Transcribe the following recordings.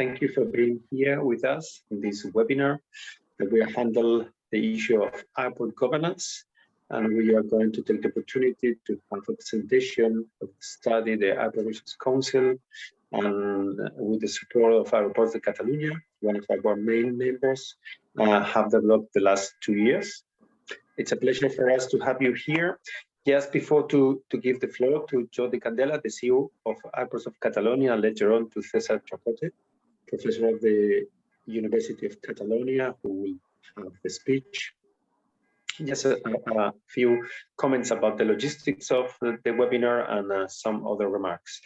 thank you for being here with us in this webinar that we handle the issue of airport governance. And we are going to take the opportunity to have a presentation of the study, the Airport Relations Council, and with the support of Aeroports de Catalunya, one of our main members, have developed the last 2 years. It's a pleasure for us to have you here. Just before to give the floor to Jordi Candela, the CEO of Airports of Catalonia, and later on to César Trapote, professor of the University of Catalonia, who will have the speech. Just a few comments about the logistics of the webinar and some other remarks.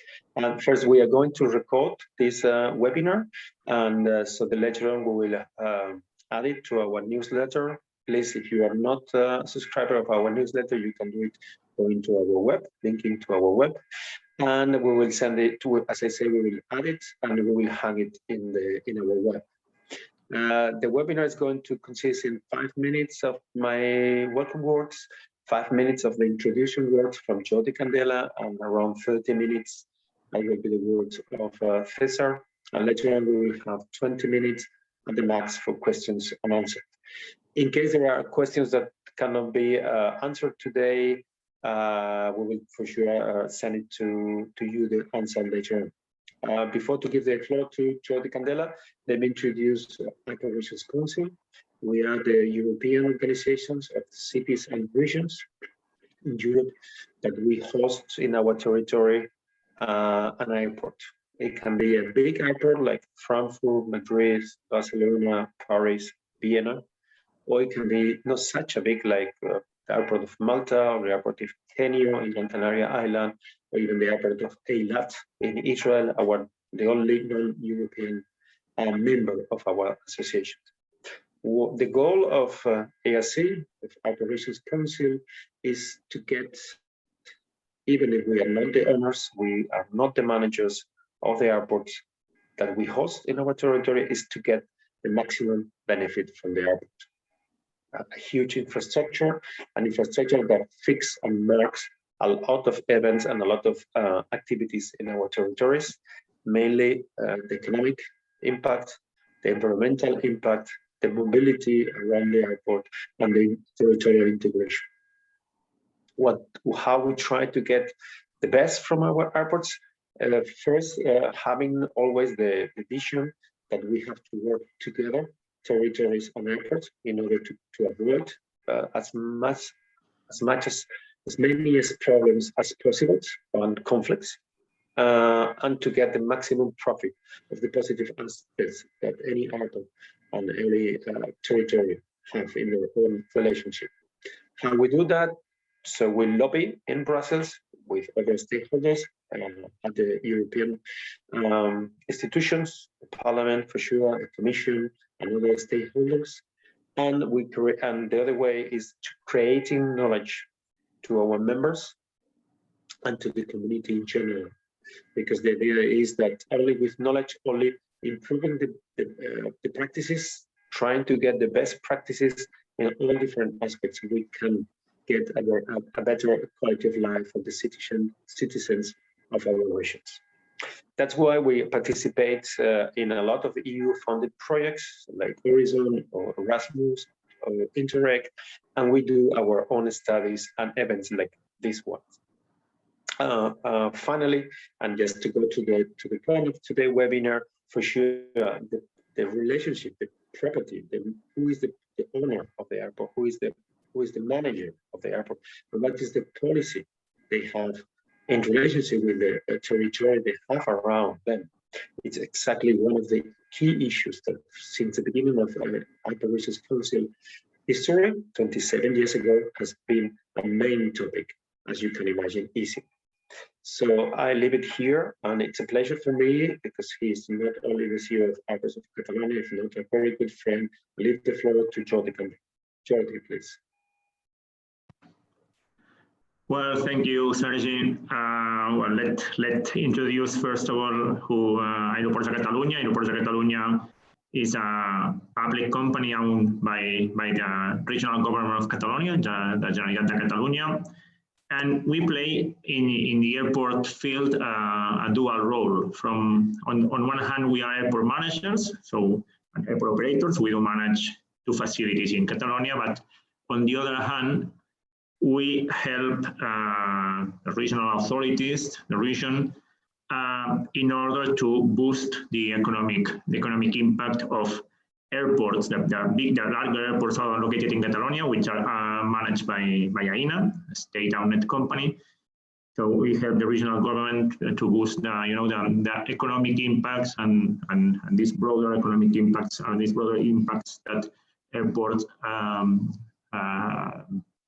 First, we are going to record this webinar, and so later on we will add it to our newsletter. Please, if you are not a subscriber of our newsletter, you can do it going to our web, linking to our web, and we will send it to, as I say, we will add it and we will hang it in our web. The webinar is going to consist in 5 minutes of my welcome words, 5 minutes of the introduction words from Jordi Candela, and around 30 minutes will be the words of César. And later on, we will have 20 minutes at the max for questions and answers. In case there are questions that cannot be answered today, we will for sure send it to you, the answer later on. Before to give the floor to Jordi Candela, let me introduce Airport Relations Council. We are the European organizations of cities and regions in Europe that we host in our territory an airport. It can be a big airport like Frankfurt, Madrid, Barcelona, Paris, Vienna, or it can be not such a big like the airport of Malta or the airport of Kenio in Gran Canaria Island, or even the airport of Eilat in Israel, the only non-European member of our association. The goal of ARC, of Airport Relations Council, is to get, even if we are not the owners, we are not the managers of the airports that we host in our territory, is to get the maximum benefit from the airport. A huge infrastructure, an infrastructure that fixes and marks a lot of events and a lot of activities in our territories, mainly the economic impact, the environmental impact, the mobility around the airport, and the territorial integration. How we try to get the best from our airports? First, having always the vision that we have to work together, territories and airports, in order to avoid as many problems as possible and conflicts, and to get the maximum profit of the positive aspects that any airport and any territory have in their own relationship. How we do that? So we lobby in Brussels with other stakeholders at the European institutions, the Parliament for sure, the Commission, and other stakeholders. And the other way is creating knowledge to our members and to the community in general, because the idea is that only with knowledge, only improving the practices, trying to get the best practices in all different aspects, we can get a better quality of life for the citizens of our regions. That's why we participate in a lot of EU-funded projects like Horizon or Erasmus or Interreg, and we do our own studies and events like this one. Finally, and just to go to the point of today's webinar, for sure, the relationship, the property, who is the owner of the airport, who is the manager of the airport, and what is the policy they have in relationship with the territory they have around them. It's exactly one of the key issues that since the beginning of Airport Relations Council history, 27 years ago, has been a main topic, as you can imagine, easy. So I leave it here, and it's a pleasure for me because he's not only the CEO of Airports of Catalonia, if not a very good friend. I leave the floor to Jordi. Jordi, please. Well, thank you, Sergi. Well, let's introduce first of all who Aeroports de Catalunya. Aeroports de Catalunya is a public company owned by the regional government of Catalonia, the Generalitat de Catalunya. And we play in the airport field a dual role. On one hand, we are airport managers, so airport operators. We do manage 2 facilities in Catalonia, but on the other hand, we help the regional authorities, the region, in order to boost the economic impact of airports. The larger airports are located in Catalonia, which are managed by Aena, a state-owned company. So we help the regional government to boost the economic impacts and these broader economic impacts and these broader impacts that airports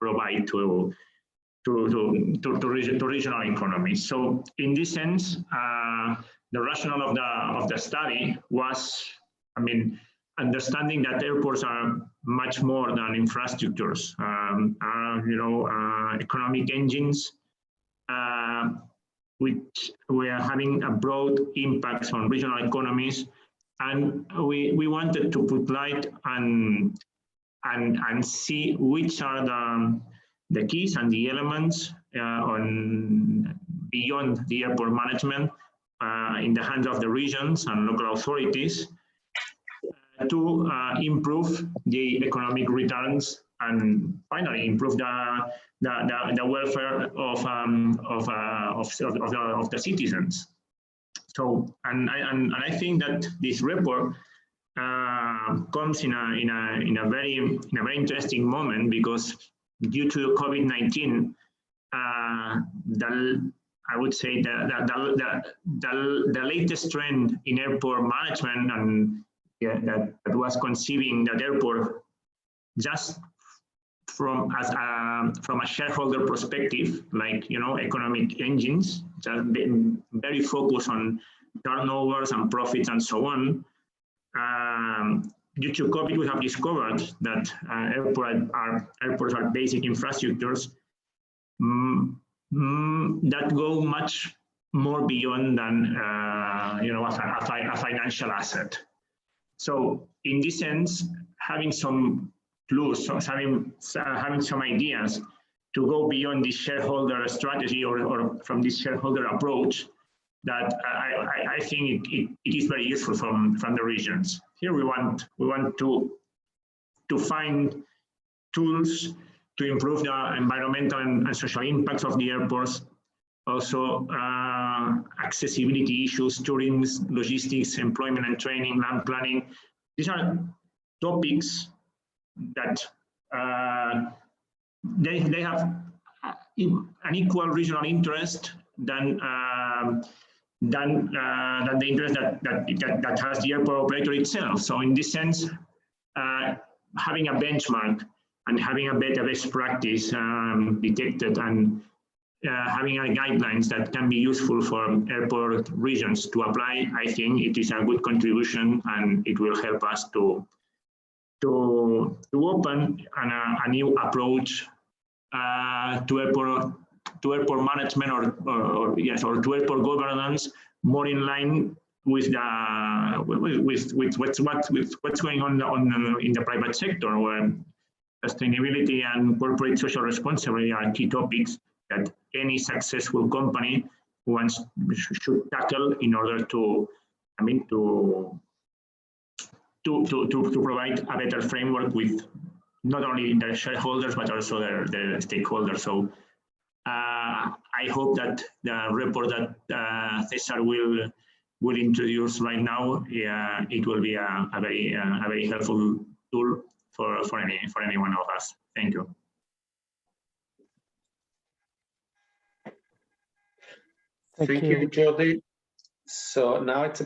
provide to regional economies. So in this sense, the rationale of the study was, understanding that airports are much more than infrastructures, economic engines, which we are having a broad impacts on regional economies, and we wanted to put light and see which are the keys and the elements on beyond the airport management in the hands of the regions and local authorities to improve the economic returns and finally improve the welfare of the citizens. So, and I think that this report comes in a very interesting moment, because due to COVID-19, I would say the latest trend in airport management and that was conceiving that airport just from a shareholder perspective, like economic engines, just been very focused on turnovers and profits and so on. Due to COVID, we have discovered that airports are basic infrastructures that go much more beyond than a financial asset. So in this sense, having some clues, having some ideas to go beyond this shareholder strategy or from this shareholder approach, that I think it is very useful from the regions. Here we want to find tools to improve the environmental and social impacts of the airports, also accessibility issues, tourism, logistics, employment and training, land planning. These are topics that they have an equal regional interest than the interest that has the airport operator itself. So in this sense, having a benchmark and having a better best practice detected and having guidelines that can be useful for airport regions to apply, I think it is a good contribution, and it will help us to open a new approach to airport management or to airport governance, more in line with what's going on in the private sector, where sustainability and corporate social responsibility are key topics that any successful company should tackle in order to provide a better framework with not only their shareholders but also their stakeholders. So I hope that the report that César will introduce right now, it will be a very helpful tool for any one of us. Thank you. Thank you, Jordi. So now it's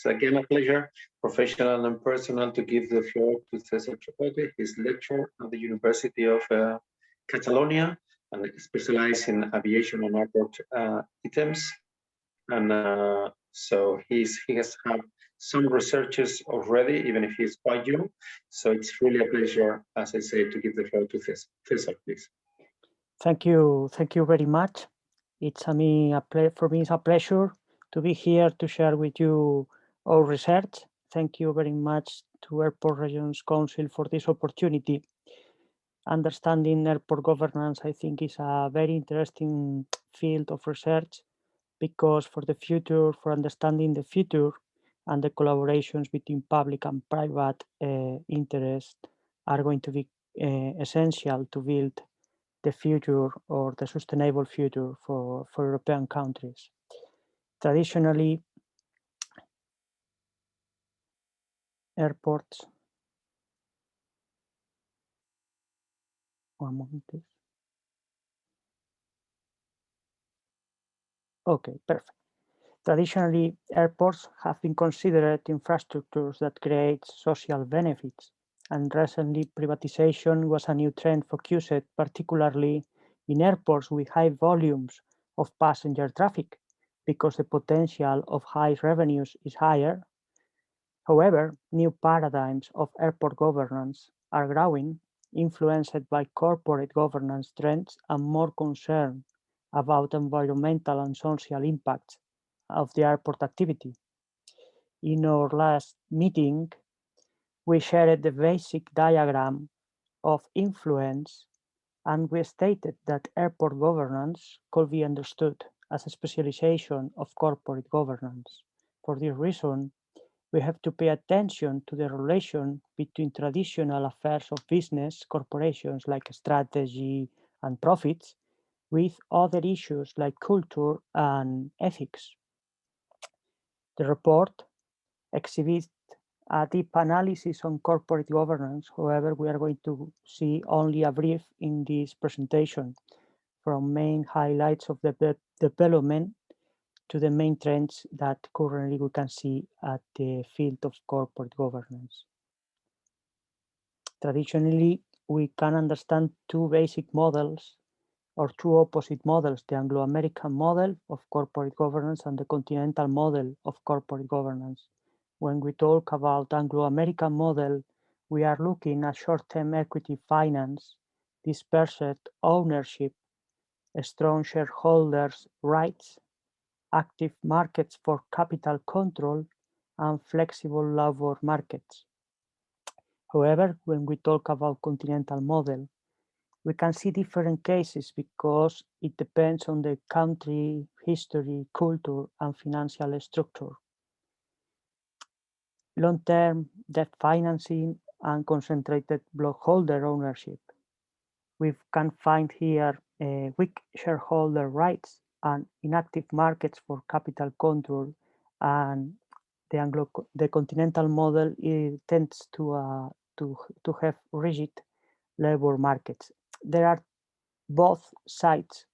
again a pleasure, professional and personal, to give the floor to César Trapote. He's lecturer at the University of Catalonia and specialized in aviation and airport items. And so he has had some researches already, even if he's quite young. So it's really a pleasure, as I say, to give the floor to César, please. Thank you very much. For me, it's a pleasure to be here to share with you our research. Thank you very much to Airport Regions Council for this opportunity. understanding airport governance, I think, is a very interesting field of research, because for the future, for understanding the future and the collaborations between public and private interests are going to be essential to build the future or the sustainable future for European countries. Traditionally, airports. One moment, please. Okay, perfect. Traditionally, airports have been considered infrastructures that create social benefits, and recently privatization was a new trend focused particularly in airports with high volumes of passenger traffic, because the potential of high revenues is higher. However, new paradigms of airport governance are growing, influenced by corporate governance trends and more concern about environmental and social impacts of the airport activity. In our last meeting, we shared the basic diagram of influence, and we stated that airport governance could be understood as a specialization of corporate governance. For this reason, we have to pay attention to the relation between traditional affairs of business corporations like strategy and profits with other issues like culture and ethics. The report exhibits a deep analysis on corporate governance. However, we are going to see only a brief in this presentation, from main highlights of the development to the main trends that currently we can see at the field of corporate governance. Traditionally, we can understand two basic models or two opposite models: the Anglo-American model of corporate governance and the continental model of corporate governance. When we talk about Anglo-American model, we are looking at short-term equity finance, dispersed ownership, strong shareholders' rights, active markets for capital control, and flexible labor markets. However, when we talk about continental model, we can see different cases because it depends on the country, history, culture, and financial structure. Long-term debt financing and concentrated blockholder ownership. We can find here weak shareholder rights and inactive markets for capital control, and the continental model tends to have rigid labor markets. There are both sides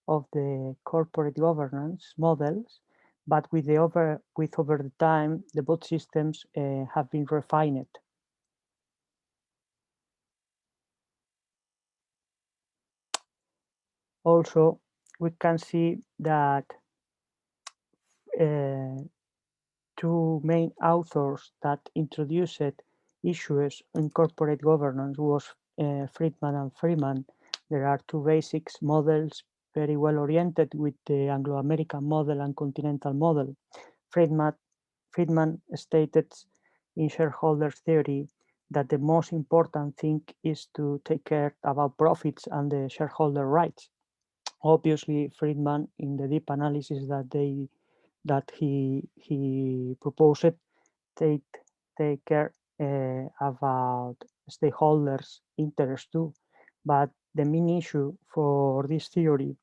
of the corporate governance models, but over the time, the both systems have been refined. Also, we can see that two main authors that introduced issues in corporate governance was Friedman and Freeman. There are two basic models very well oriented with the Anglo-American model and continental model. Friedman stated in shareholder theory that the most important thing is to take care about profits and the shareholder rights. Obviously, Friedman, in the deep analysis that he proposed, take care about stakeholders' interest too. But the main issue for this theory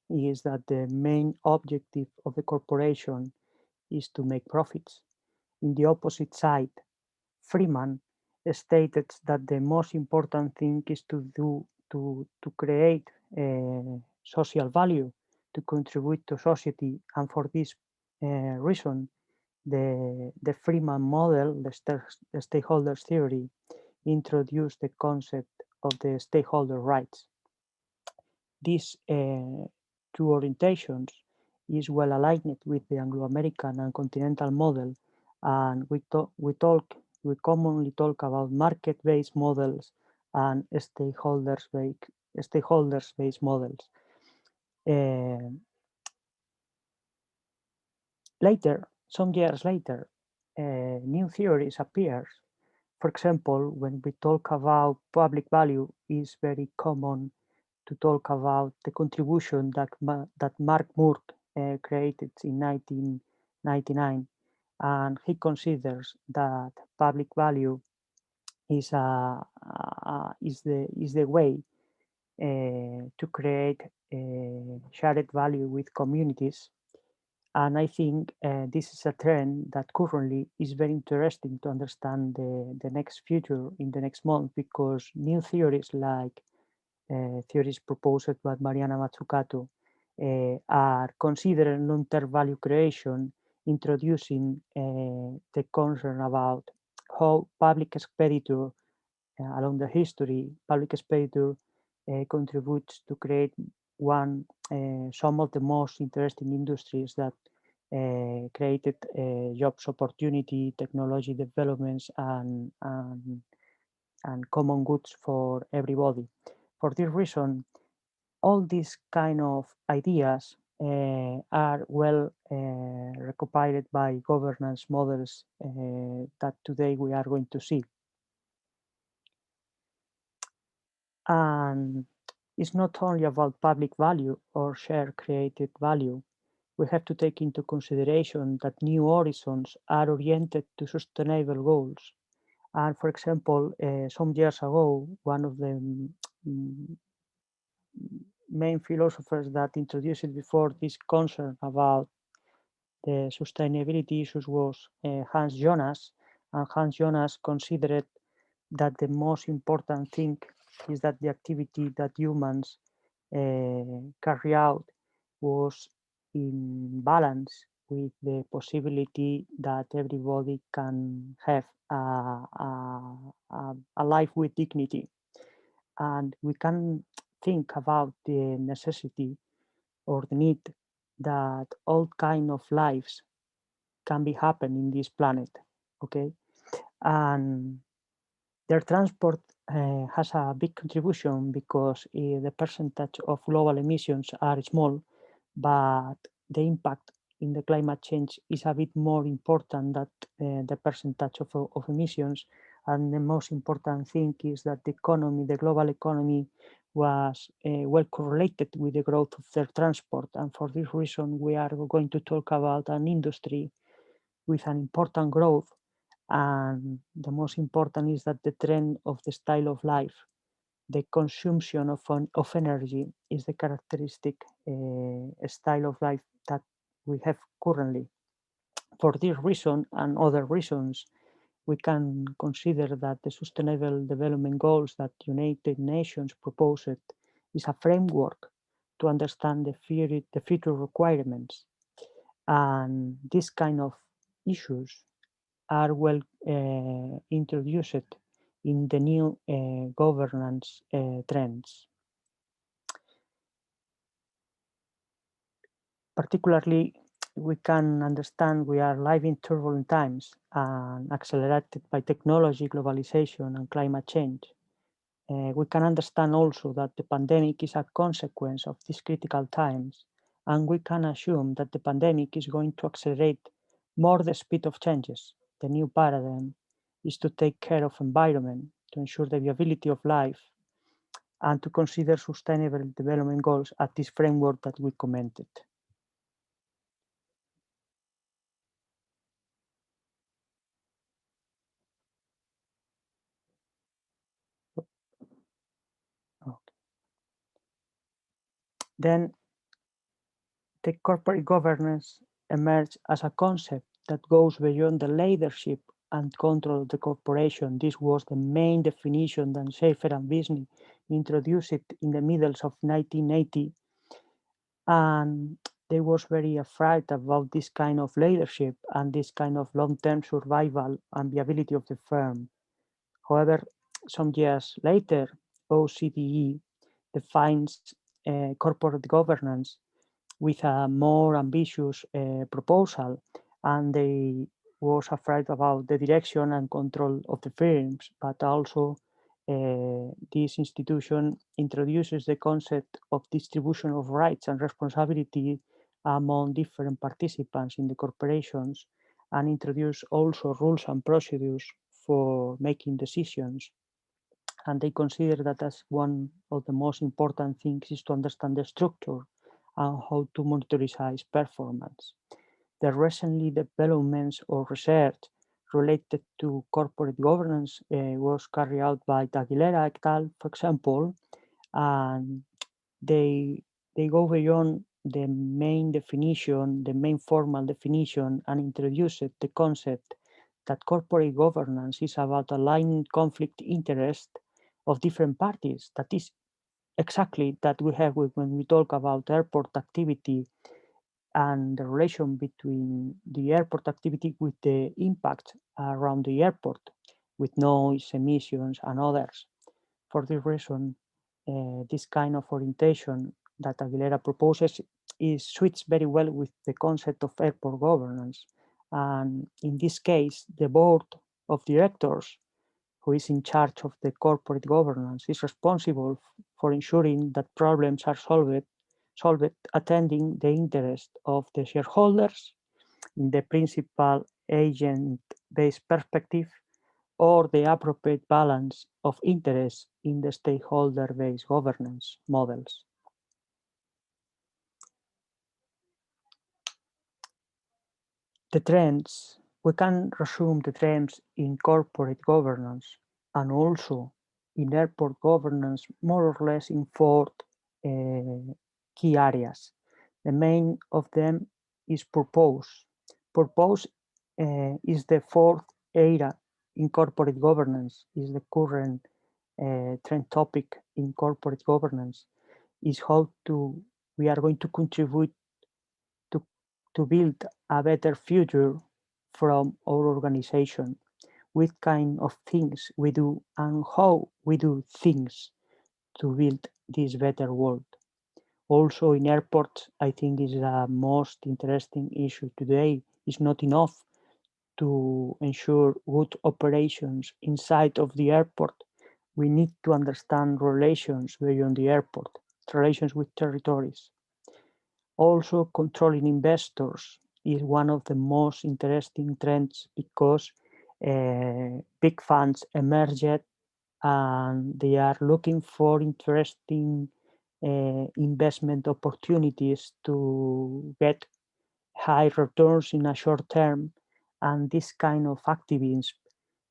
is that the main objective of the corporation is to make profits. In the opposite side, Freeman stated that the most important thing is to create social value, to contribute to society, and for this reason, the Freeman model, the stakeholders theory, introduced the concept of the stakeholder rights. These two orientations is well aligned with the Anglo-American and continental model, and we commonly talk about market-based models and stakeholders-based models. Some years later, new theories appear For example, when we talk about public value, it's very common to talk about the contribution that Mark Moore created in 1999, and he considers that public value is the way to create shared value with communities. And I think this is a trend that currently is very interesting to understand the next future in the next month, because new theories like theories proposed by Mariana Mazzucato are considering long-term value creation, introducing the concern about how public expenditure along the history, public expenditure contributes to create some of the most interesting industries that created jobs opportunity, technology developments, and common goods for everybody. For this reason, all these kind of ideas are well recompiled by governance models that today we are going to see. And it's not only about public value or share created value. We have to take into consideration that new horizons are oriented to sustainable goals. And for example, some years ago, one of the main philosophers that introduced before this concern about the sustainability issues was Hans Jonas. And Hans Jonas considered that the most important thing is that the activity that humans carry out was in balance with the possibility that everybody can have a life with dignity. And we can think about the necessity or the need that all kind of lives can be happen in this planet, okay? And their transport has a big contribution because the percentage of global emissions are small, but the impact in the climate change is a bit more important than the percentage of emissions. And the most important thing is that the economy, the global economy, was well correlated with the growth of their transport. And for this reason, we are going to talk about an industry with an important growth. And the most important is that the trend of the style of life, the consumption of energy, is the characteristic style of life that we have currently. For this reason and other reasons, we can consider that the Sustainable Development Goals that United Nations proposed is a framework to understand the future requirements. And these kind of issues are well introduced in the new governance trends. Particularly, we can understand we are living in turbulent times and accelerated by technology, globalization, and climate change. We can understand also that the pandemic is a consequence of these critical times, and we can assume that the pandemic is going to accelerate more the speed of changes. The new paradigm is to take care of environment, to ensure the viability of life, and to consider sustainable development goals at this framework that we commented. Okay. Then the corporate governance emerged as a concept that goes beyond the leadership and control of the corporation. This was the main definition that Schaefer and Wisny introduced in the middle of 1980. And they was very afraid about this kind of leadership and this kind of long-term survival and viability of the firm. However, some years later, OCDE defines corporate governance with a more ambitious proposal, and they was afraid about the direction and control of the firms, but also this institution introduces the concept of distribution of rights and responsibility among different participants in the corporations, and introduce also rules and procedures for making decisions. And they consider that as one of the most important things is to understand the structure and how to monitorize performance. The recently developments or research related to corporate governance was carried out by Aguilera et al., for example, and they go beyond the main definition, the main formal definition, and introduced the concept that corporate governance is about aligning conflict interest of different parties. That is exactly that we have when we talk about airport activity and the relation between the airport activity with the impact around the airport, with noise, emissions, and others. For this reason, this kind of orientation that Aguilera proposes suits very well with the concept of airport governance. And in this case, the board of directors, who is in charge of the corporate governance, is responsible for ensuring that problems are solved attending the interest of the shareholders in the principal agent-based perspective, or the appropriate balance of interest in the stakeholder-based governance models. The trends, we can resume the trends in corporate governance and also in airport governance more or less in four key areas. The main of them is purpose. Purpose is the fourth area in corporate governance, is the current trend topic in corporate governance, is how we are going to contribute to build a better future from our organization, what kind of things we do and how we do things to build this better world. Also in airports, I think is the most interesting issue today. It's not enough to ensure good operations inside of the airport. We need to understand relations beyond the airport, relations with territories. Also, controlling investors is one of the most interesting trends because big funds emerged and they are looking for interesting investment opportunities to get high returns in a short term. And this kind of activism,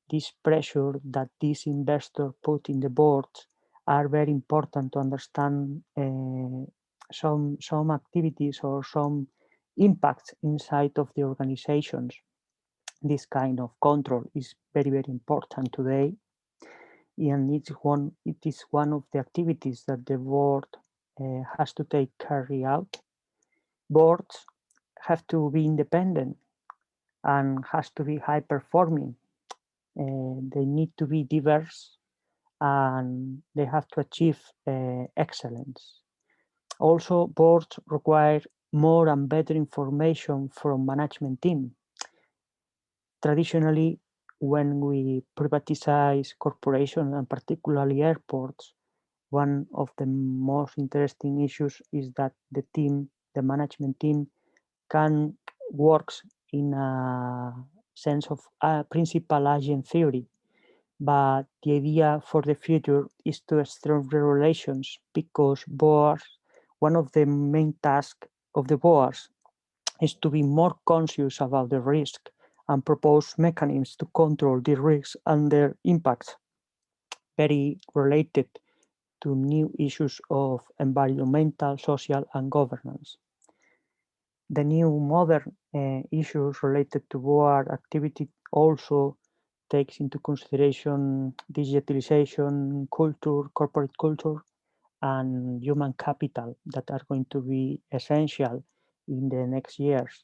this pressure that these investors put in the boards are very important to understand some activities or some impacts inside of the organizations. This kind of control is very, very important today. And it is one of the activities that the board has to carry out. Boards have to be independent and has to be high performing. They need to be diverse and they have to achieve excellence. Also, boards require more and better information from management team. Traditionally, when we privatize corporations and particularly airports, one of the most interesting issues is that the management team can work in a sense of principal agent theory. But the idea for the future is to strengthen the relations because boards, one of the main tasks of the boards is to be more conscious about the risk and propose mechanisms to control the risks and their impacts, very related to new issues of environmental, social, and governance. The new modern issues related to board activity also takes into consideration digitalization, culture, corporate culture, and human capital that are going to be essential in the next years.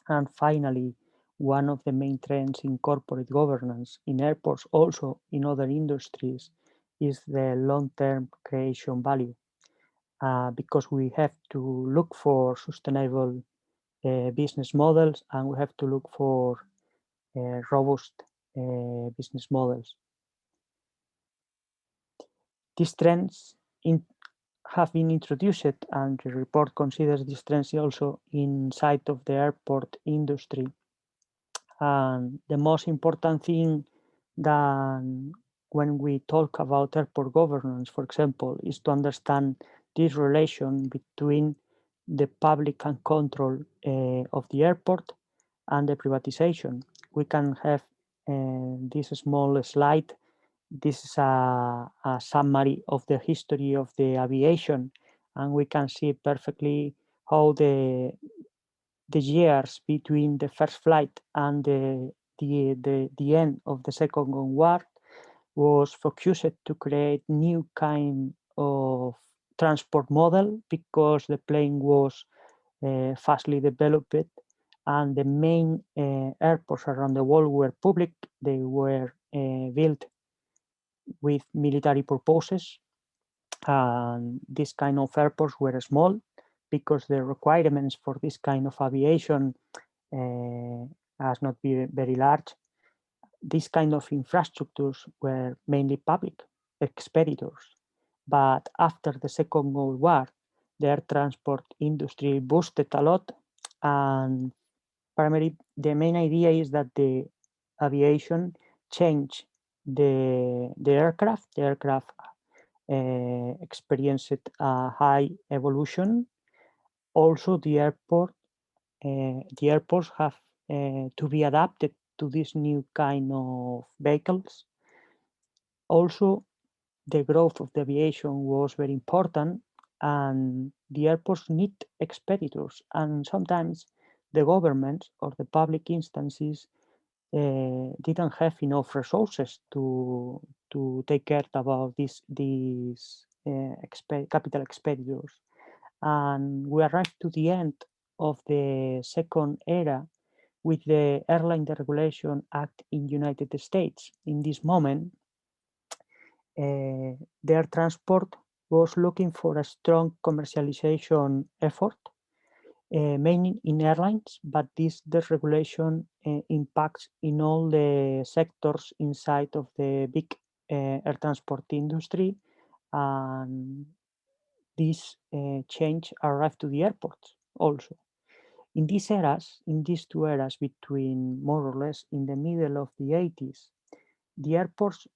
And finally, one of the main trends in corporate governance in airports, also in other industries, is the long-term creation value. Because we have to look for sustainable business models and we have to look for robust business models. These trends have been introduced and the report considers these trends also inside of the airport industry. And the most important thing than when we talk about airport governance, for example, is to understand this relation between the public and control of the airport and the privatization. We can have this small slide. This is a summary of the history of the aviation, and we can see perfectly how the years between the first flight and the end of the Second World War was focused to create new kind of transport model because the plane was fastly developed, and the main airports around the world were public. They were built with military purposes, and this kind of airports were small because the requirements for this kind of aviation has not been very large. These kind of infrastructures were mainly public expenditures. But after the Second World War, the air transport industry boosted a lot, and primarily the main idea is that the aviation changed the aircraft. The aircraft experienced a high evolution. Also, the airports have to be adapted to this new kind of vehicles. Also, the growth of the aviation was very important, and the airports need expenditures, and sometimes the government or the public instances didn't have enough resources to take care about these capital expenditures. And we arrived to the end of the second era with the Airline Deregulation Act in United States. In this moment, the air transport was looking for a strong commercialization effort, mainly in airlines, but this deregulation impacts in all the sectors inside of the big air transport industry, and this change arrived to the airports also. In these eras, in these two eras between more or less in the middle of the 80s, the airports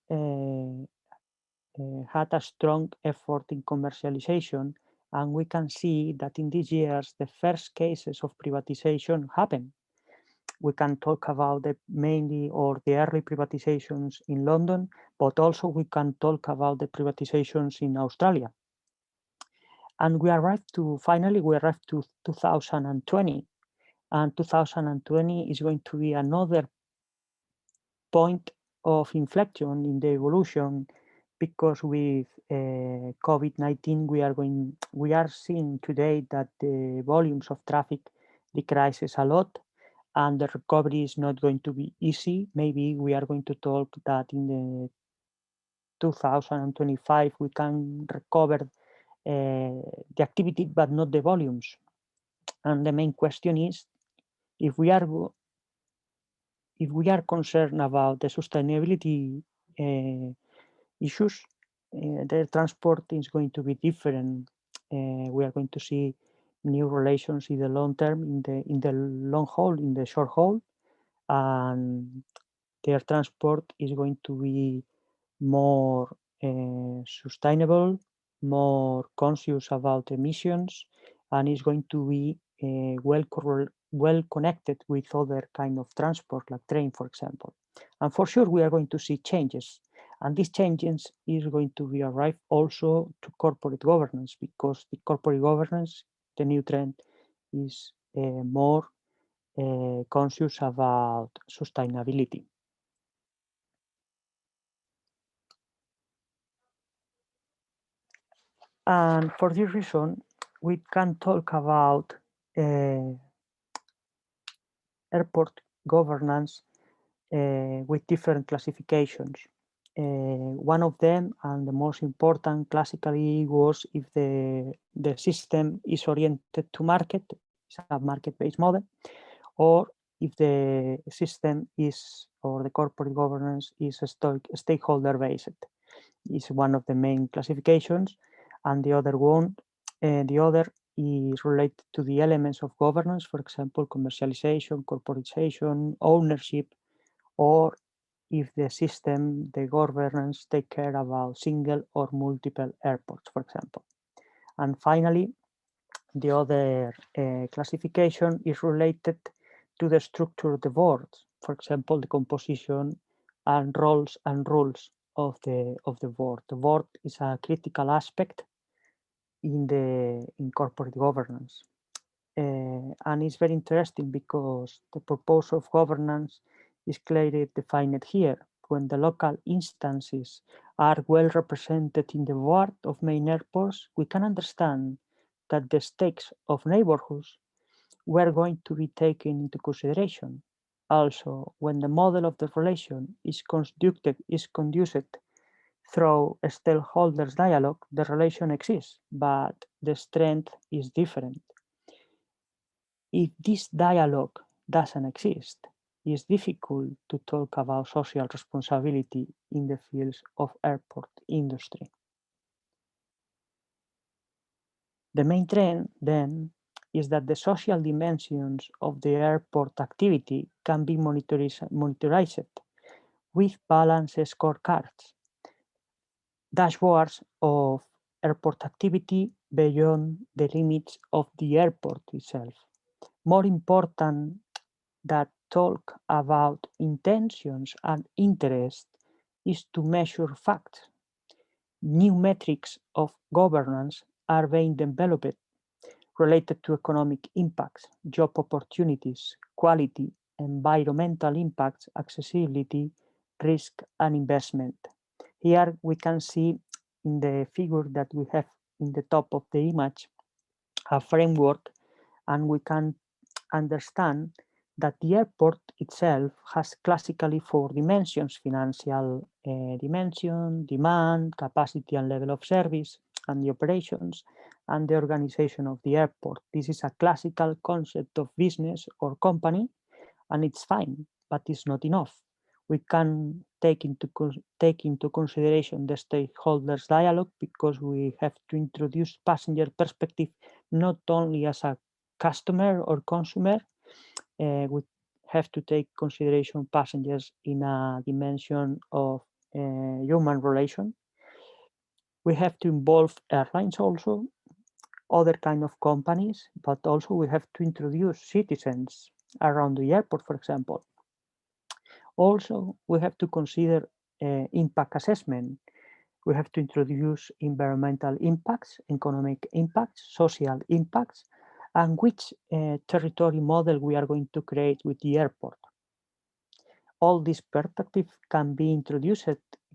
had a strong effort in commercialization, and we can see that in these years, the first cases of privatization happened. We can talk about the mainly or the early privatizations in London, but also we can talk about the privatizations in Australia. And finally, we arrived to 2020, and 2020 is going to be another point of inflection in the evolution, because with COVID-19 we are seeing today that the volumes of traffic decreases a lot, and the recovery is not going to be easy. Maybe we are going to talk that in the 2025 we can recover the activity but not the volumes. And the main question is, if we are concerned about the sustainability issues, the transport is going to be different. We are going to see new relations in the long term, in the long haul, in the short haul, and the air transport is going to be more sustainable, more conscious about emissions, and is going to be well connected with other kind of transport, like train, for example. And for sure, we are going to see changes. And these changes is going to be arrived also to corporate governance, because the corporate governance, the new trend, is more conscious about sustainability. And for this reason, we can talk about airport governance with different classifications. One of them, and the most important classically, was if the system is oriented to market, it's a market-based model, or if the system is, or the corporate governance is stakeholder-based. Is one of the main classifications, and the other one, the other is related to the elements of governance, for example, commercialization, corporatization, ownership, or if the system, the governance take care about single or multiple airports, for example. And finally, the other classification is related to the structure of the board. For example, the composition and roles and rules of the board. The board is a critical aspect in corporate governance. And it's very interesting because the purpose of governance is clearly defined here. When the local instances are well represented in the board of main airports, we can understand that the stakes of neighborhoods were going to be taken into consideration. Also, when the model of the relation is conducted through a stakeholders dialogue, the relation exists, but the strength is different. If this dialogue doesn't exist, it's difficult to talk about social responsibility in the fields of airport industry. The main trend, then, is that the social dimensions of the airport activity can be monitored with balanced scorecards, dashboards of airport activity beyond the limits of the airport itself. More important that talk about intentions and interest is to measure facts. New metrics of governance are being developed related to economic impacts, job opportunities, quality, environmental impacts, accessibility, risk, and investment. Here we can see in the figure that we have in the top of the image a framework, and we can understand that the airport itself has classically 4 dimensions: financial dimension, demand, capacity and level of service, and the operations, and the organization of the airport. This is a classical concept of business or company, and it's fine, but it's not enough. We can take into consideration the stakeholders dialogue because we have to introduce passenger perspective not only as a customer or consumer. We have to take consideration passengers in a dimension of human relation. We have to involve airlines also, other kind of companies, but also we have to introduce citizens around the airport, for example. Also, we have to consider impact assessment. We have to introduce environmental impacts, economic impacts, social impacts, and which territory model we are going to create with the airport. All this perspective can be introduced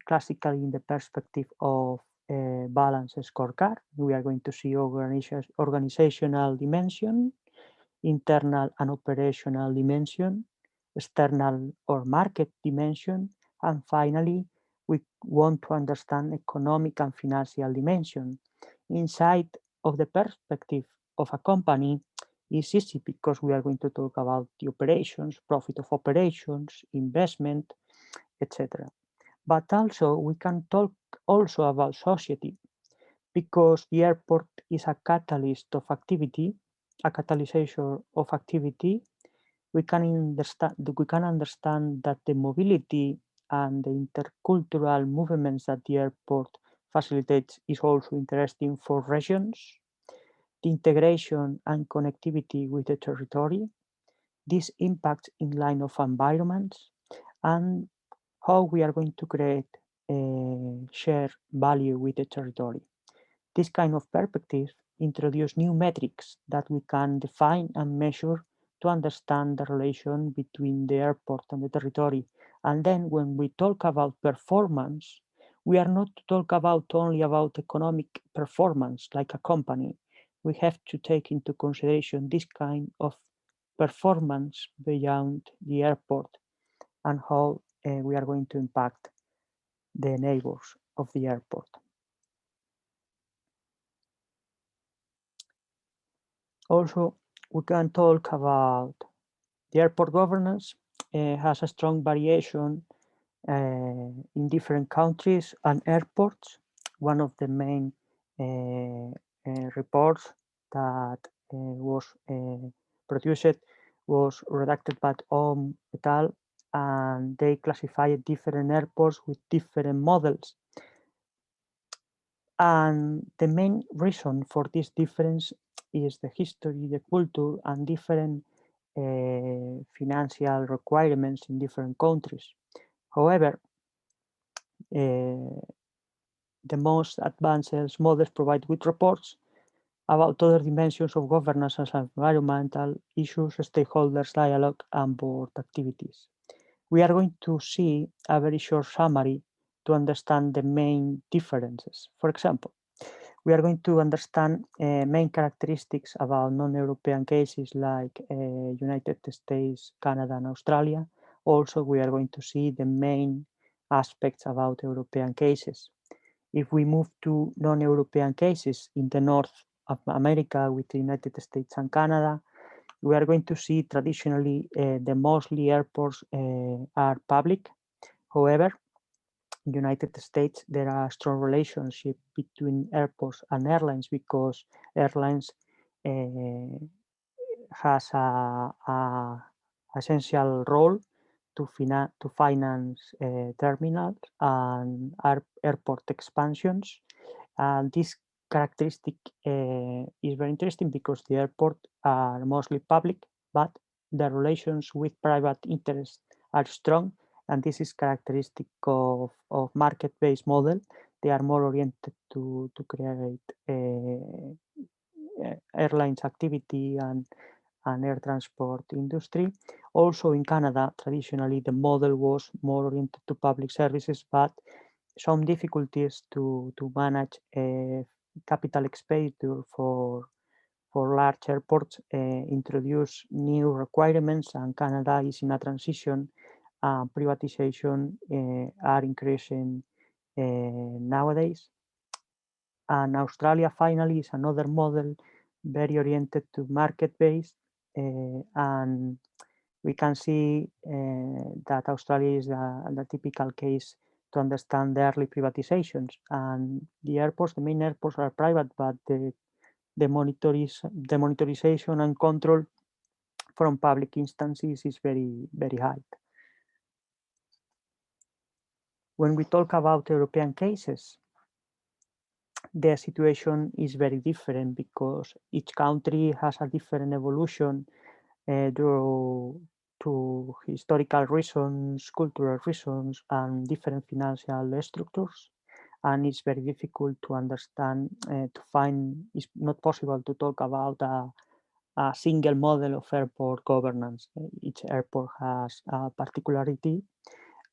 classically in the perspective of balanced scorecard. We are going to see organizational dimension, internal and operational dimension, external or market dimension, and finally, we want to understand economic and financial dimension. Inside of the perspective of a company, it's easy because we are going to talk about the operations, profit of operations, investment, etc. But also we can talk also about society, because the airport is a catalyst of activity, a catalysator of activity. We can understand that the mobility and the intercultural movements that the airport facilitates is also interesting for regions, the integration and connectivity with the territory, this impact in line of environments, and how we are going to create share value with the territory. This kind of perspective introduce new metrics that we can define and measure to understand the relation between the airport and the territory. And then when we talk about performance, we are not to talk about only about economic performance like a company. We have to take into consideration this kind of performance beyond the airport and how we are going to impact the neighbors of the airport. Also, we can talk about the airport governance. Has a strong variation in different countries and airports. One of the main reports that was produced was redacted by et al. and they classify different airports with different models. And the main reason for this difference is the history, the culture, and different financial requirements in different countries. However, the most advanced models provide with reports about other dimensions of governance as environmental issues, stakeholders dialogue, and board activities. We are going to see a very short summary to understand the main differences. For example, we are going to understand main characteristics about non-European cases like United States, Canada, and Australia. Also, we are going to see the main aspects about European cases. If we move to non-European cases in the North of America with the United States and Canada, we are going to see traditionally the mostly airports are public. However, in the United States, there are strong relationship between airports and airlines because airlines has a essential role to finance terminals and airport expansions. And this characteristic is very interesting because the airport are mostly public, but the relations with private interests are strong, and this is characteristic of market-based model. They are more oriented to create airlines activity and air transport industry. Also in Canada, traditionally the model was more oriented to public services, but some difficulties to manage capital expenditure for large airports introduce new requirements, and Canada is in a transition. Privatization are increasing nowadays. And Australia finally is another model very oriented to market-based, and we can see that Australia is the typical case to understand the early privatizations. And the airports, the main airports are private, but the monitorization and control from public instances is very, very high. When we talk about European cases, the situation is very different because each country has a different evolution due to historical reasons, cultural reasons, and different financial structures. And it's very difficult to understand, to find, it's not possible to talk about a single model of airport governance. Each airport has a particularity,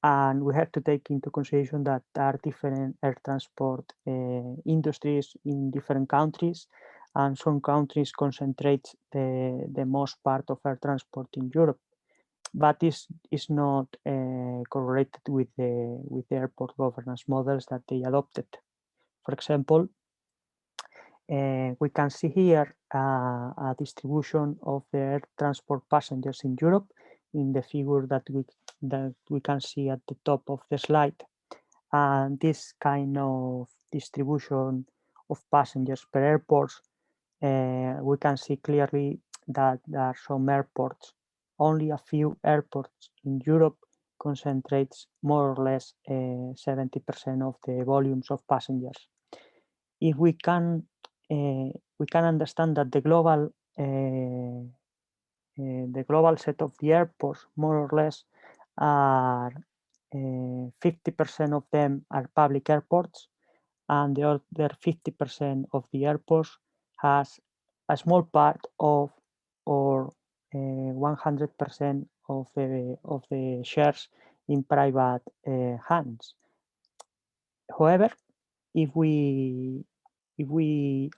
and we have to take into consideration that there are different air transport industries in different countries, and some countries concentrate the most part of air transport in Europe, but this is not correlated with the airport governance models that they adopted. For example, we can see here a distribution of the air transport passengers in Europe in the figure that we can see at the top of the slide. And this kind of distribution of passengers per airports, we can see clearly that there are some airports, only a few airports in Europe concentrates more or less 70% of the volumes of passengers. If we can understand that the global set of the airports, more or less, are 50% of them are public airports, and the other 50% of the airports has a small part of, or 100% of the shares in private hands. However, if we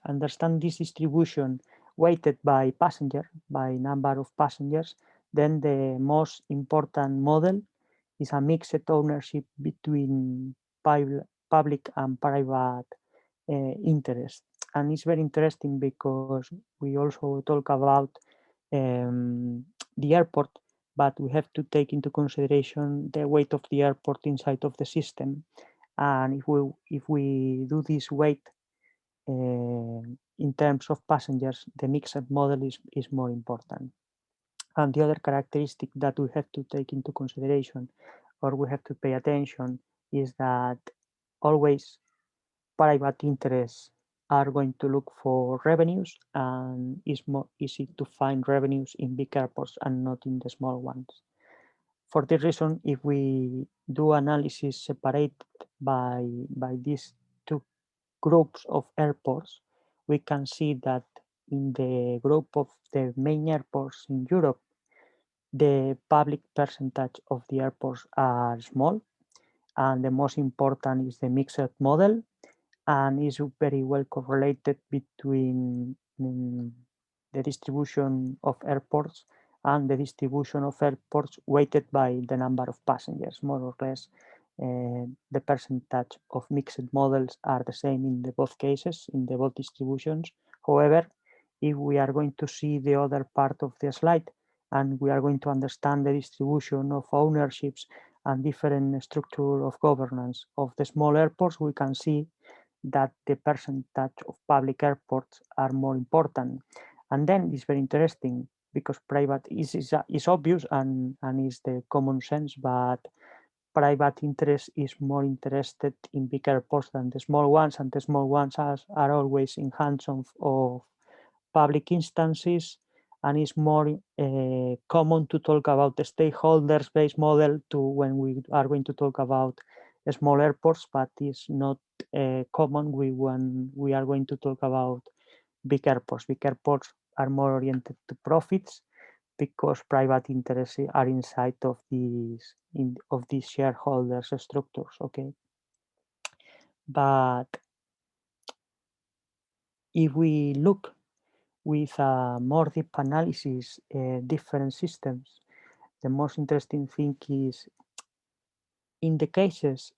understand this distribution weighted by passenger, by number of passengers, then the most important model is a mixed ownership between public and private interest. And it's very interesting because we also talk about the airport, but we have to take into consideration the weight of the airport inside of the system. And if we do this weight in terms of passengers, the mixed model is more important. And the other characteristic that we have to take into consideration, or we have to pay attention, is that always private interests are going to look for revenues, and it's more easy to find revenues in big airports and not in the small ones. For this reason, if we do analysis separate by these two groups of airports, we can see that in the group of the main airports in Europe, the public percentage of the airports are small, and the most important is the mixed model, and is very well correlated between the distribution of airports and the distribution of airports weighted by the number of passengers. More or less, the percentage of mixed models are the same in the both cases, in the both distributions. However, if we are going to see the other part of the slide, and we are going to understand the distribution of ownerships and different structure of governance of the small airports, we can see that the percentage of public airports are more important. And then it's very interesting because private is obvious and is the common sense, but private interest is more interested in big airports than the small ones, and the small ones are always in hands of public instances, and it's more common to talk about the stakeholders-based model to when we are going to talk about small airports, but it's not common when we are going to talk about big airports. Big airports are more oriented to profits because private interests are inside of these shareholders structures. Okay, but if we look with a more deep analysis, different systems, the most interesting thing is in the cases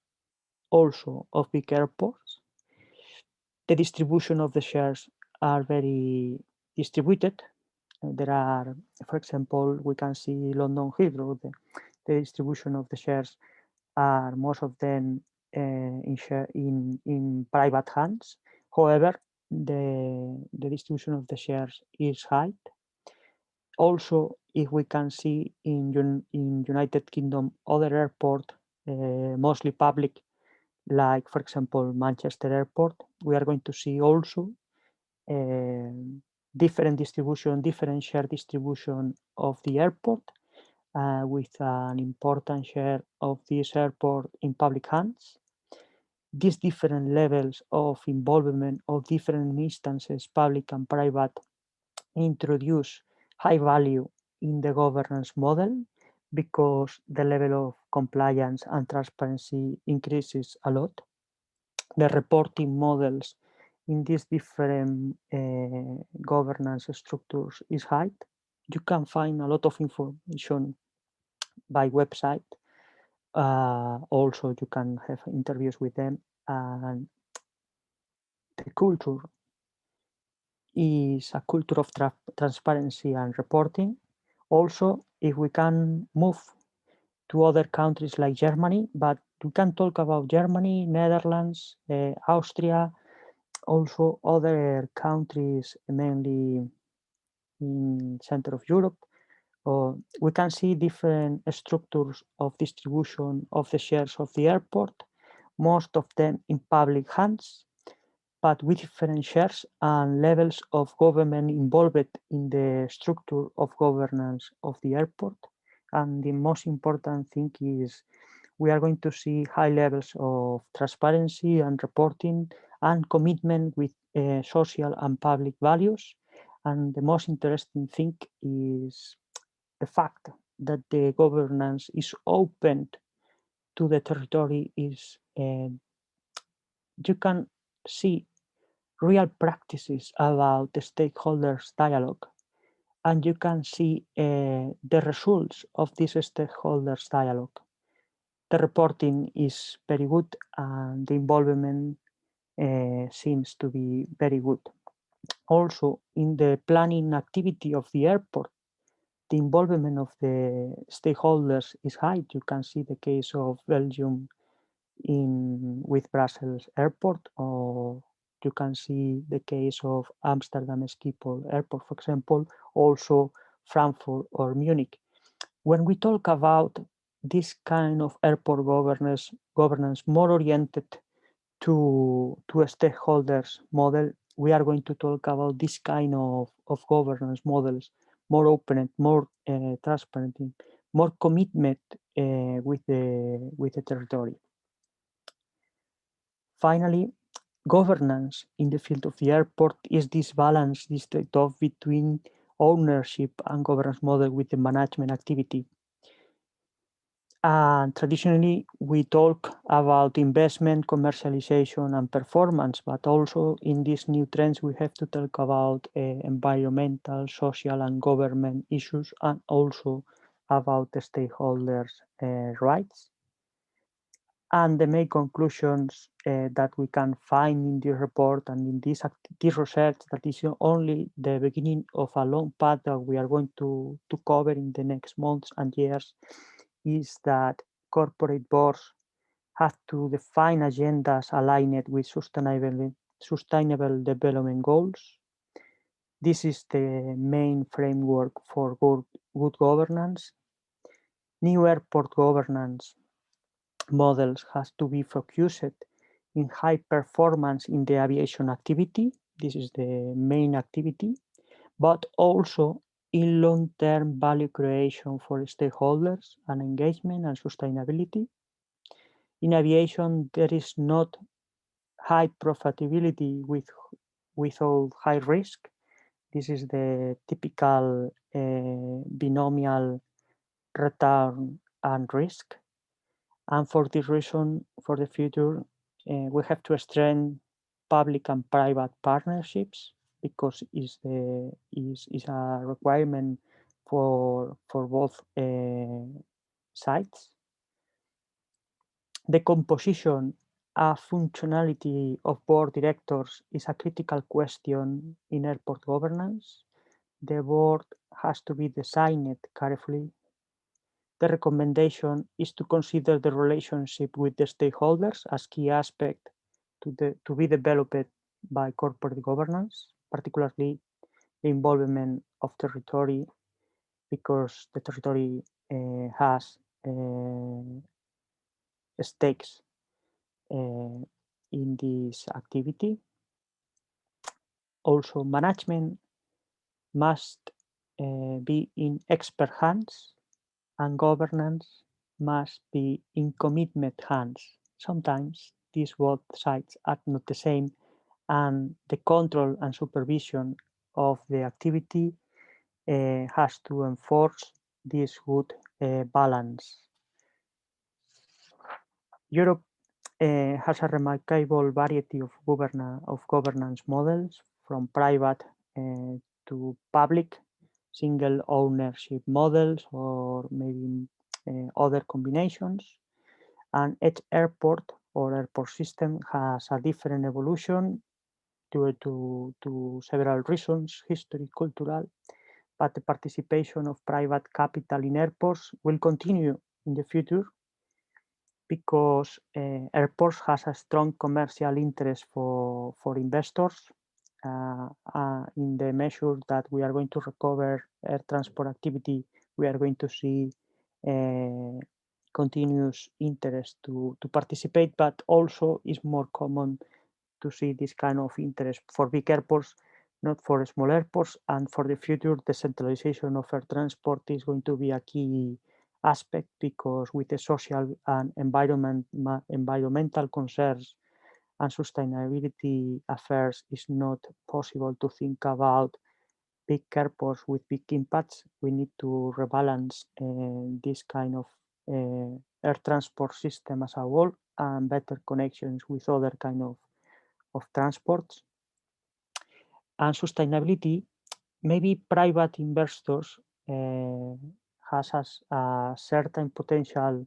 also of big airports, the distribution of the shares are very distributed. There are, for example, we can see London Heathrow, the distribution of the shares are most of them in private hands. However, the distribution of the shares is high. Also, if we can see in United Kingdom, other airport, mostly public, like for example, Manchester Airport, we are going to see also different distribution, different share distribution of the airport, with an important share of this airport in public hands. These different levels of involvement of different instances, public and private, introduce high value in the governance model because the level of compliance and transparency increases a lot. The reporting models in these different governance structures is high. You can find a lot of information by website. Also, you can have interviews with them, and the culture is a culture of transparency and reporting. Also, if we can move to other countries like Germany, but we can talk about Germany, Netherlands, Austria, also other countries, mainly in center of Europe. We can see different structures of distribution of the shares of the airport, most of them in public hands, but with different shares and levels of government involved in the structure of governance of the airport. And the most important thing is we are going to see high levels of transparency and reporting and commitment with social and public values. And the most interesting thing is the fact that the governance is open to the territory is you can see real practices about the stakeholders dialogue, and you can see the results of this stakeholders dialogue. The reporting is very good and the involvement seems to be very good. Also, in the planning activity of the airport, the involvement of the stakeholders is high. You can see the case of Belgium with Brussels Airport, or you can see the case of Amsterdam Schiphol Airport, for example, also Frankfurt or Munich. When we talk about this kind of airport governance more oriented to a stakeholders model, we are going to talk about this kind of governance models, more open, more transparent, more commitment with the territory. Finally, governance in the field of the airport is this balance, this trade-off between ownership and governance model with the management activity. And traditionally, we talk about investment, commercialization, and performance, but also in these new trends, we have to talk about environmental, social, and government issues, and also about the stakeholders' rights. And the main conclusions that we can find in the report and in this research, that is only the beginning of a long path that we are going to cover in the next months and years, is that corporate boards have to define agendas aligned with sustainable development goals. This is the main framework for good governance. New airport governance models has to be focused in high performance in the aviation activity. This is the main activity, but also in long-term value creation for stakeholders and engagement and sustainability. In aviation, there is not high profitability without high risk. This is the typical binomial return and risk. And for this reason, for the future, we have to strengthen public and private partnerships, because is a requirement for both sides. The composition and functionality of board directors is a critical question in airport governance. The board has to be designed carefully. The recommendation is to consider the relationship with the stakeholders as key aspect to be developed by corporate governance, particularly the involvement of territory, because the territory has stakes in this activity. Also, management must be in expert hands, and governance must be in commitment hands. Sometimes these both sides are not the same, and the control and supervision of the activity has to enforce this good balance. Europe has a remarkable variety of governance models, from private to public, single ownership models, or maybe other combinations. And each airport or airport system has a different evolution due to several reasons, history, cultural, but the participation of private capital in airports will continue in the future, because airports has a strong commercial interest for investors. In the measure that we are going to recover air transport activity, we are going to see continuous interest to participate, but also is more common to see this kind of interest for big airports, not for small airports. And for the future, the centralization of air transport is going to be a key aspect, because with the social and environmental concerns and sustainability affairs, it's not possible to think about big airports with big impacts. We need to rebalance this kind of air transport system as a whole, and better connections with other kind of transports. And sustainability, maybe private investors has a certain potential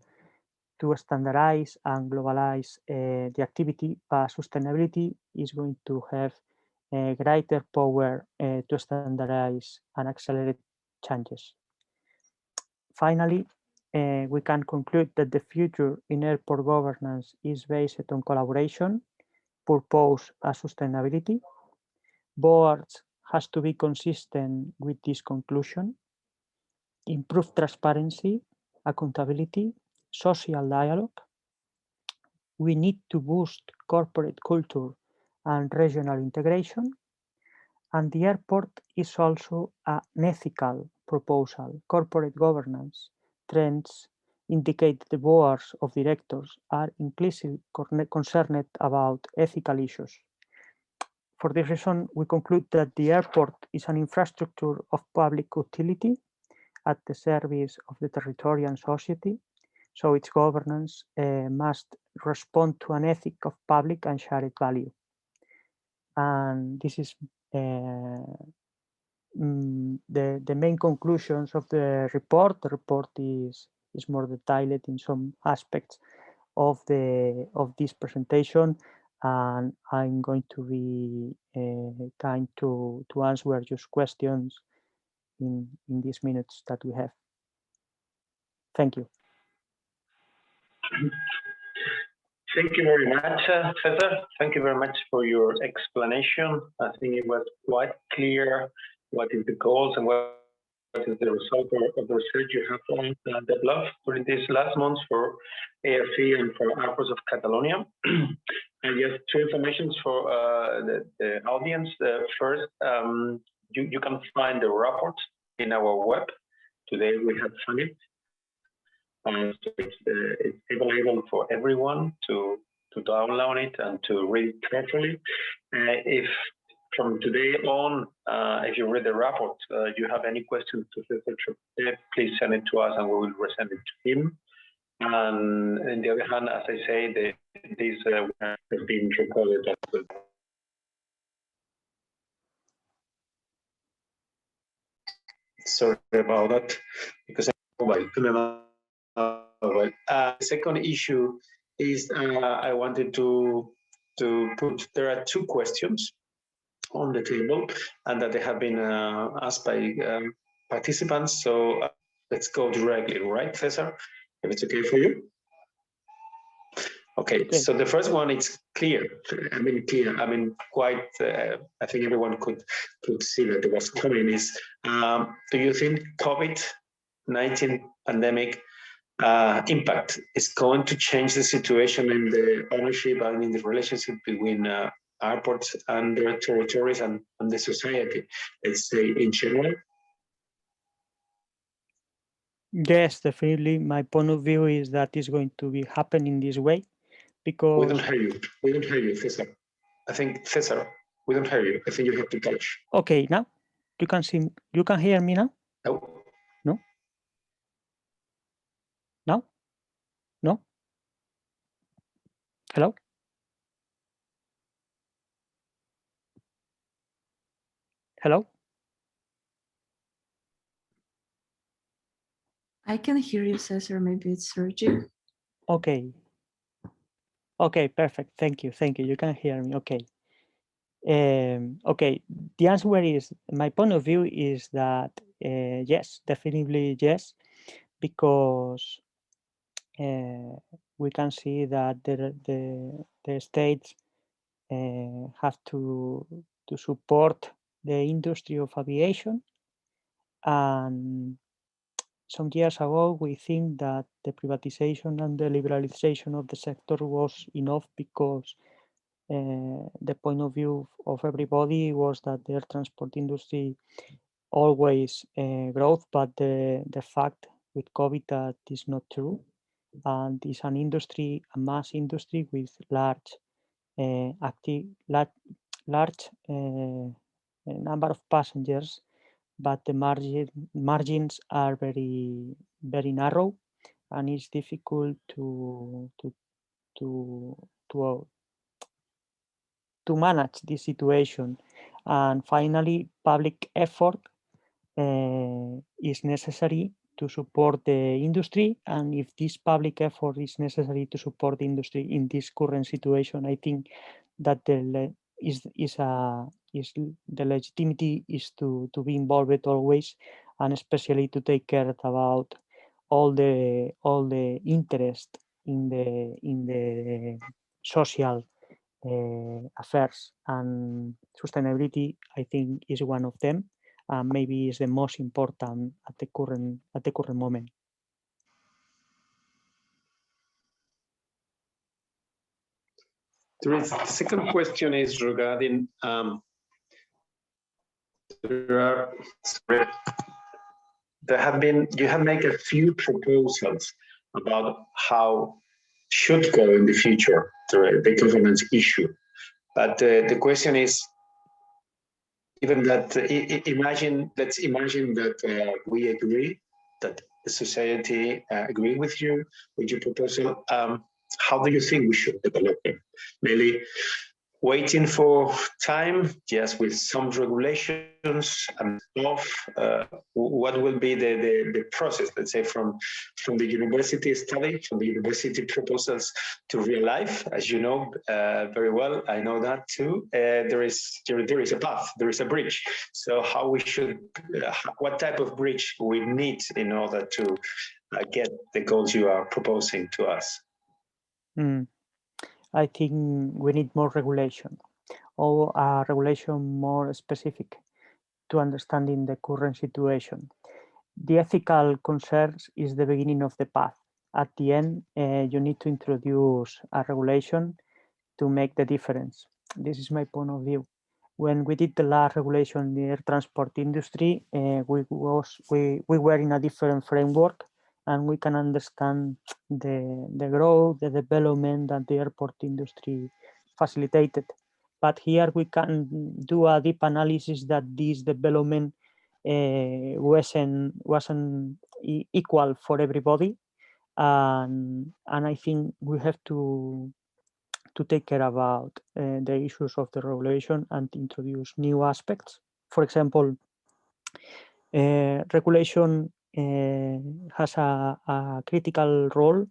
to standardize and globalize the activity, but sustainability is going to have greater power to standardize and accelerate changes. Finally, we can conclude that the future in airport governance is based on collaboration, purpose, and sustainability. Boards has to be consistent with this conclusion. improve transparency, accountability, social dialogue. We need to boost corporate culture and regional integration. And the airport is also an ethical proposal. Corporate governance trends indicate the boards of directors are increasingly concerned about ethical issues. For this reason, we conclude that the airport is an infrastructure of public utility at the service of the territory and society, so its governance must respond to an ethic of public and shared value. And this is the main conclusions of the report. The report is more detailed in some aspects of this presentation, and I'm going to be kind to answer your questions in these minutes that we have. Thank you. Thank you very much, César. Thank you very much for your explanation. I think it was quite clear what is the goals and what is the result of the research you have developed during these last months for ARC and for Airports of Catalonia. And just two informations for the audience. First, you can find the report in our web. Today we have done it. So it's available for everyone to download it and to read it carefully. If from today on, if you read the report, you have any questions to César Trapote, please send it to us and we will resend it to him. And on the other hand, as I say, this has been recorded. Sorry about that, because the second issue is I wanted to put, there are two questions on the table and that they have been asked by participants. So let's go directly, right, César? If it's okay for you. Okay, so the first one, it's clear. I mean, quite, I think everyone could see that it was coming is, do you think COVID-19 pandemic impact is going to change the situation in the ownership and in the relationship between airports and their territories and the society, let's say in general? Yes, definitely. My point of view is that it's going to be happening this way because... We don't hear you. We don't hear you, César. I think, César, we don't hear you. I think you have to touch. Okay, now you can see, you can hear me now? No. No? No? No? Hello? Hello? I can hear you, César. Maybe it's Sergio. Okay. Okay, perfect. Thank you. Thank you. You can hear me. Okay. Okay. The answer is, my point of view is that yes, definitely yes, because we can see that the states have to support the industry of aviation. And some years ago, we think that the privatization and the liberalization of the sector was enough because the point of view of everybody was that the air transport industry always growth, but the fact with COVID that is not true. And it's an industry, a mass industry with large number of passengers, but the margins are very, very narrow, and it's difficult to manage this situation. And finally, public effort is necessary to support the industry. And if this public effort is necessary to support the industry in this current situation, I think that the legitimacy is to be involved always, and especially to take care about all the interest in the social affairs, and sustainability, I think, is one of them. maybe is the most important at the current moment. The second question is regarding you have made a few proposals about how should go in the future the governance issue, but the question is, even that let's imagine that we agree, that the society agree with your proposal. How do you think we should develop it? Mainly waiting for time, yes, with some regulations and stuff. What will be the process, let's say, from the university study, from the university proposals to real life? As you know very well, I know that too. There is a path, there is a bridge. So how we should, what type of bridge we need in order to get the goals you are proposing to us? I think we need more regulation, or a regulation more specific to understanding the current situation. The ethical concerns is the beginning of the path. At the end, you need to introduce a regulation to make the difference. This is my point of view. When we did the last regulation in the air transport industry, we were in a different framework, and we can understand the growth, the development that the airport industry facilitated. But here we can do a deep analysis that this development wasn't equal for everybody, and I think we have to take care about the issues of the regulation and introduce new aspects. For example, regulation has a critical role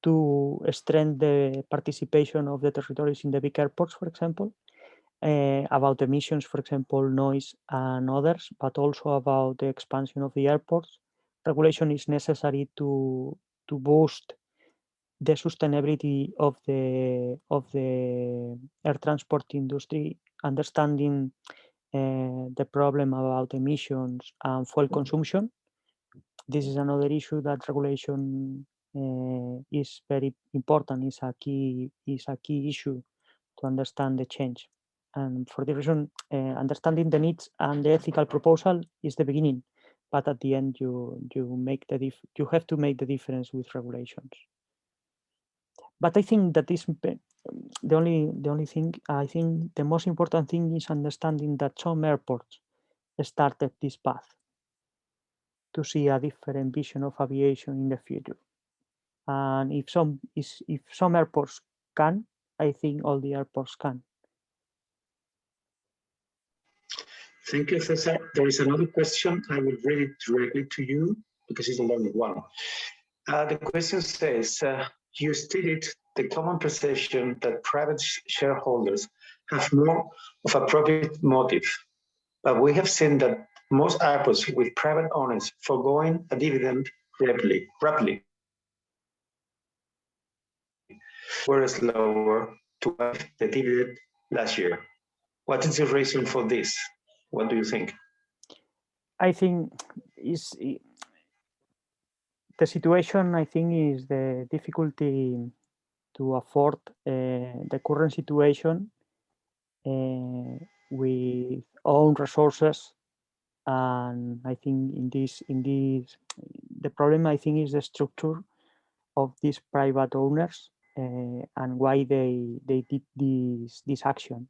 to strengthen the participation of the territories in the big airports, for example, about emissions, for example, noise and others, but also about the expansion of the airports. Regulation is necessary to boost the sustainability of the air transport industry, understanding the problem about emissions and fuel consumption. This is another issue that regulation is very important. Is a key issue to understand the change. And for the reason, understanding the needs and the ethical proposal is the beginning, but at the end you have to make the difference with regulations. But I think that is the only thing. I think the most important thing is understanding that some airports started this path to see a different vision of aviation in the future. And if some airports can, I think all the airports can. Thank you, César. There is another question. I will read it directly to you because it's a long one. The question says, you stated the common perception that private shareholders have more of a profit motive, but we have seen that most airports with private owners foregoing a dividend rapidly, whereas lower to the dividend last year. What is the reason for this? What do you think? I think the situation, I think, is the difficulty to afford the current situation with own resources. And I think in this, the problem, I think, is the structure of these private owners and why they did this action.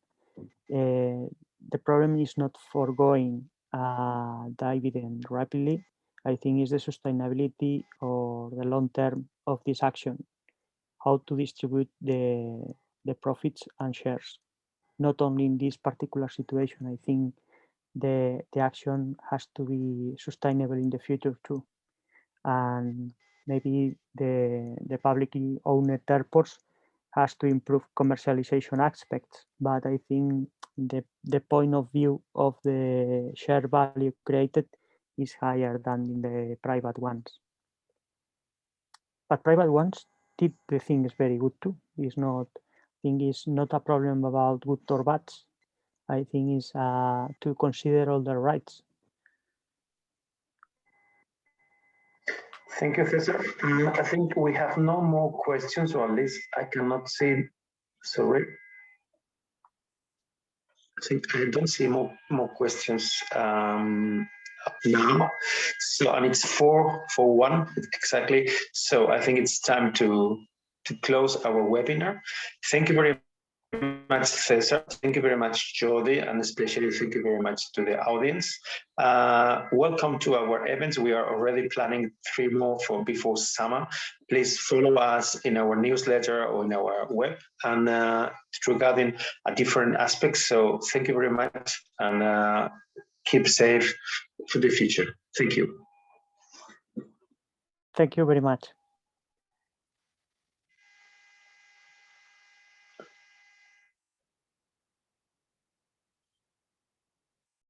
The problem is not foregoing dividend rapidly. I think is the sustainability or the long term of this action, how to distribute the profits and shares. Not only in this particular situation, I think the action has to be sustainable in the future too. And maybe the publicly owned airports has to improve commercialization aspects, but I think the point of view of the share value created is higher than in the private ones. But private ones did the thing is very good too. It's not a problem about good or bad. I think is to consider all the rights. Thank you, Cesar. I think we have no more questions, or at least I cannot see. Sorry. I think I don't see more questions now. So, and it's 4:41 exactly. So I think it's time to close our webinar. Thank you very much, Cesar. Thank you very much, Jordi, and especially thank you very much to the audience. Welcome to our events. We are already planning 3 more for before summer. Please follow us in our newsletter or in our web and regarding different aspects. So thank you very much and keep safe for the future. Thank you. Thank you very much.